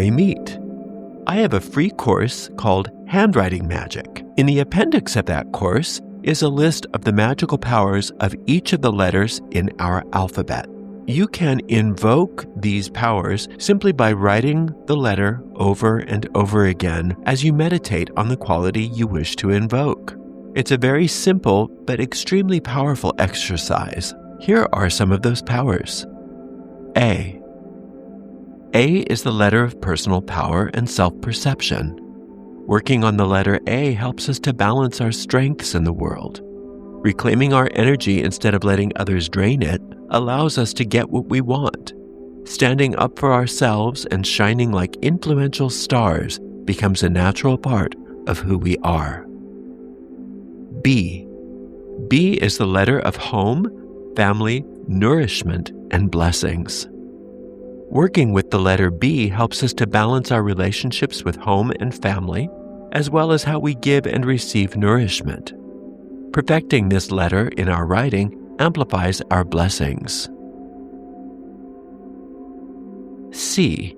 we meet. I have a free course called Handwriting Magic. In the appendix of that course is a list of the magical powers of each of the letters in our alphabet. You can invoke these powers simply by writing the letter over and over again as you meditate on the quality you wish to invoke. It's a very simple but extremely powerful exercise. Here are some of those powers. A. A is the letter of personal power and self-perception. Working on the letter A helps us to balance our strengths in the world. Reclaiming our energy instead of letting others drain it allows us to get what we want. Standing up for ourselves and shining like influential stars becomes a natural part of who we are. B. B is the letter of home, family, nourishment, and blessings. Working with the letter B helps us to balance our relationships with home and family, as well as how we give and receive nourishment. Perfecting this letter in our writing amplifies our blessings. C.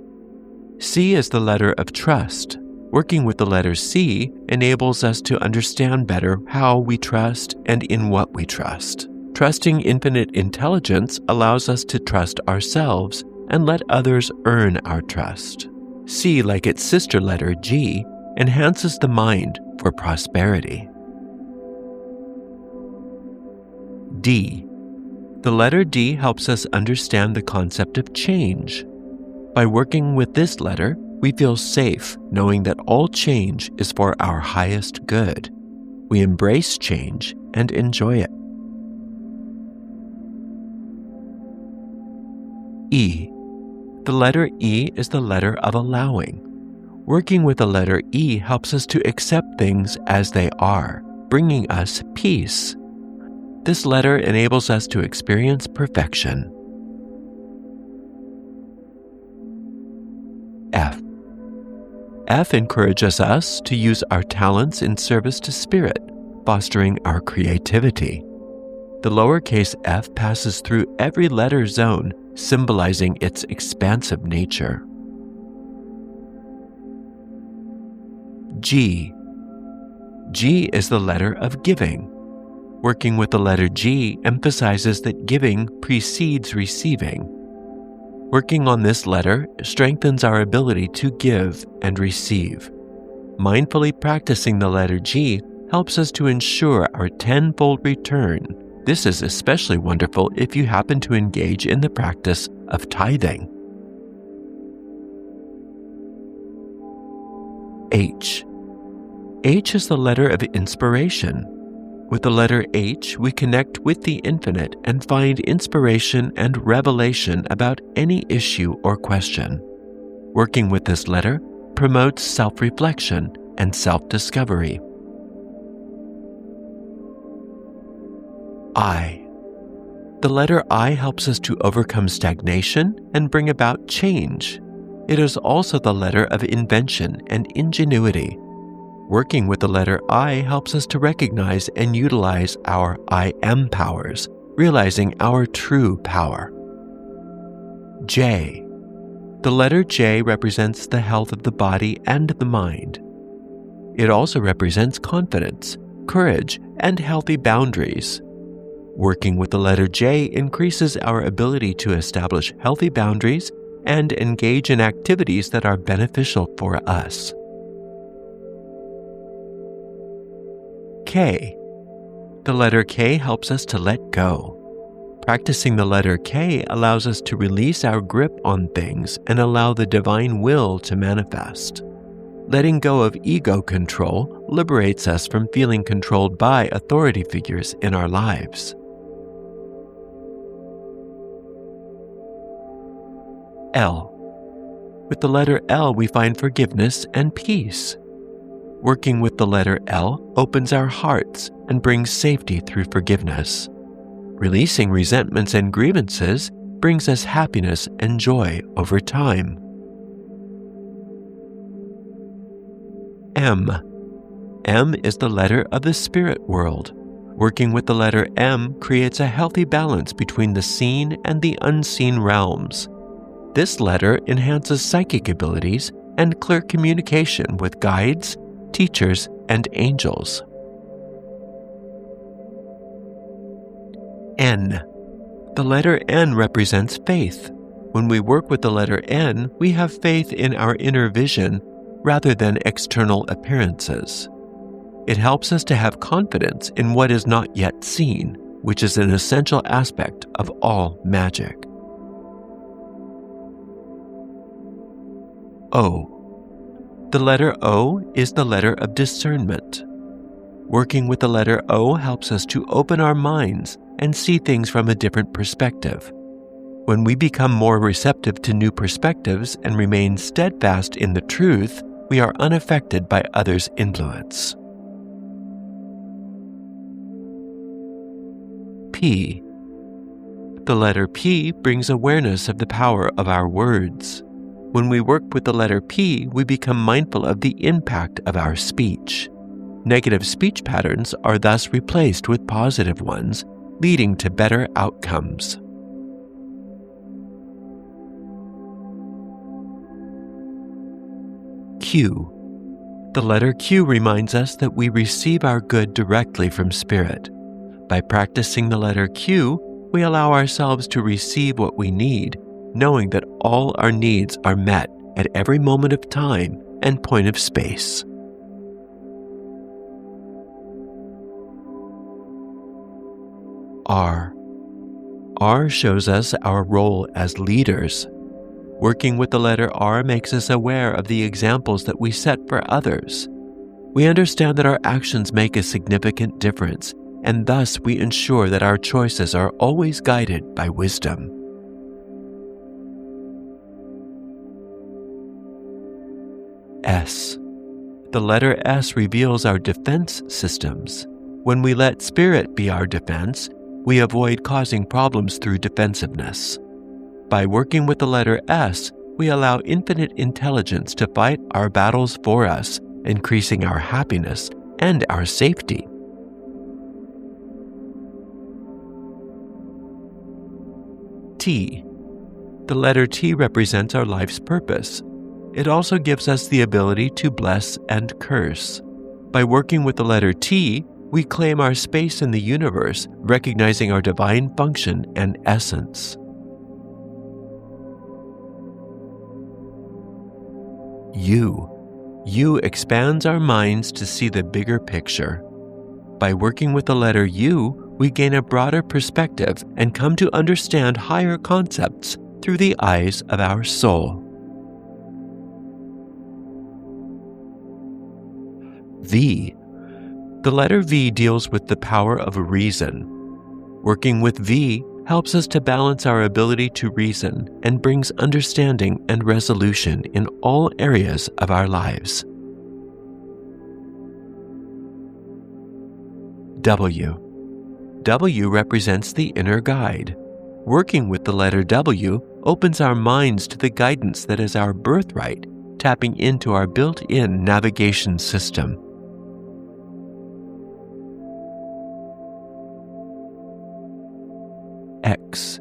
C is the letter of trust. Working with the letter C enables us to understand better how we trust and in what we trust. Trusting infinite intelligence allows us to trust ourselves and let others earn our trust. C, like its sister letter G, enhances the mind for prosperity. D. The letter D helps us understand the concept of change. By working with this letter, we feel safe knowing that all change is for our highest good. We embrace change and enjoy it. E. The letter E is the letter of allowing. Working with the letter E helps us to accept things as they are, bringing us peace. This letter enables us to experience perfection. F. F encourages us to use our talents in service to spirit, fostering our creativity. The lowercase f passes through every letter zone, symbolizing its expansive nature. G. G is the letter of giving. Working with the letter G emphasizes that giving precedes receiving. Working on this letter strengthens our ability to give and receive. Mindfully practicing the letter G helps us to ensure our tenfold return. This is especially wonderful if you happen to engage in the practice of tithing. H. H is the letter of inspiration. With the letter H, we connect with the infinite and find inspiration and revelation about any issue or question. Working with this letter promotes self-reflection and self-discovery. I. The letter I helps us to overcome stagnation and bring about change. It is also the letter of invention and ingenuity. Working with the letter I helps us to recognize and utilize our I am powers, realizing our true power. J. The letter J represents the health of the body and the mind. It also represents confidence, courage, and healthy boundaries. Working with the letter J increases our ability to establish healthy boundaries and engage in activities that are beneficial for us. K. The letter K helps us to let go. Practicing the letter K allows us to release our grip on things and allow the divine will to manifest. Letting go of ego control liberates us from feeling controlled by authority figures in our lives. L. With the letter L, we find forgiveness and peace. Working with the letter L opens our hearts and brings safety through forgiveness. Releasing resentments and grievances brings us happiness and joy over time. M. M is the letter of the spirit world. Working with the letter M creates a healthy balance between the seen and the unseen realms. this letter enhances psychic abilities and clear communication with guides, teachers, and angels. N. The letter N represents faith. When we work with the letter N, we have faith in our inner vision rather than external appearances. It helps us to have confidence in what is not yet seen, which is an essential aspect of all magic. O. The letter O is the letter of discernment. Working with the letter O helps us to open our minds and see things from a different perspective. When we become more receptive to new perspectives and remain steadfast in the truth, we are unaffected by others' influence. P. The letter P brings awareness of the power of our words. When we work with the letter P, we become mindful of the impact of our speech. Negative speech patterns are thus replaced with positive ones, leading to better outcomes. Q. The letter Q reminds us that we receive our good directly from Spirit. By practicing the letter Q, we allow ourselves to receive what we need, knowing that all our needs are met at every moment of time and point of space. R. R shows us our role as leaders. Working with the letter R makes us aware of the examples that we set for others. We understand that our actions make a significant difference, and thus we ensure that our choices are always guided by wisdom. S. The letter S reveals our defense systems. When we let Spirit be our defense, we avoid causing problems through defensiveness. By working with the letter S, we allow infinite intelligence to fight our battles for us, increasing our happiness and our safety. T. The letter T represents our life's purpose. It also gives us the ability to bless and curse. By working with the letter T, we claim our space in the universe, recognizing our divine function and essence. U. U expands our minds to see the bigger picture. By working with the letter U, we gain a broader perspective and come to understand higher concepts through the eyes of our soul. V. The letter V deals with the power of reason. Working with V helps us to balance our ability to reason and brings understanding and resolution in all areas of our lives. W. W represents the inner guide. Working with the letter W opens our minds to the guidance that is our birthright, tapping into our built-in navigation system. X.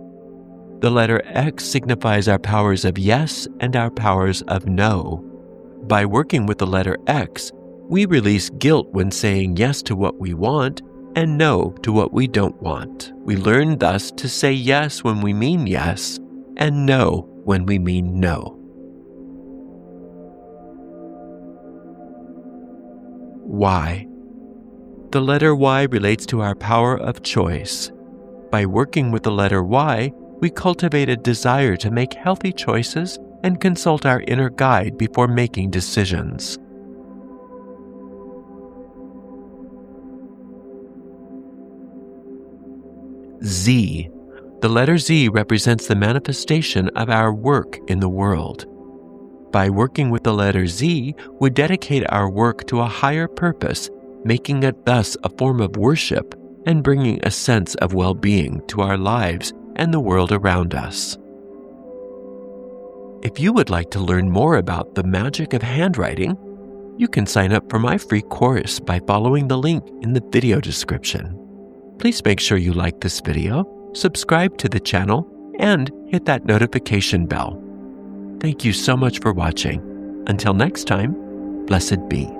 The letter X signifies our powers of yes and our powers of no. By working with the letter X, we release guilt when saying yes to what we want and no to what we don't want. We learn thus to say yes when we mean yes and no when we mean no. Y. The letter Y relates to our power of choice. By working with the letter Y, we cultivate a desire to make healthy choices and consult our inner guide before making decisions. Z. The letter Z represents the manifestation of our work in the world. By working with the letter Z, we dedicate our work to a higher purpose, making it thus a form of worship and bringing a sense of well-being to our lives and the world around us. If you would like to learn more about the magic of handwriting, you can sign up for my free course by following the link in the video description. Please make sure you like this video, subscribe to the channel, and hit that notification bell. Thank you so much for watching. Until next time, blessed be.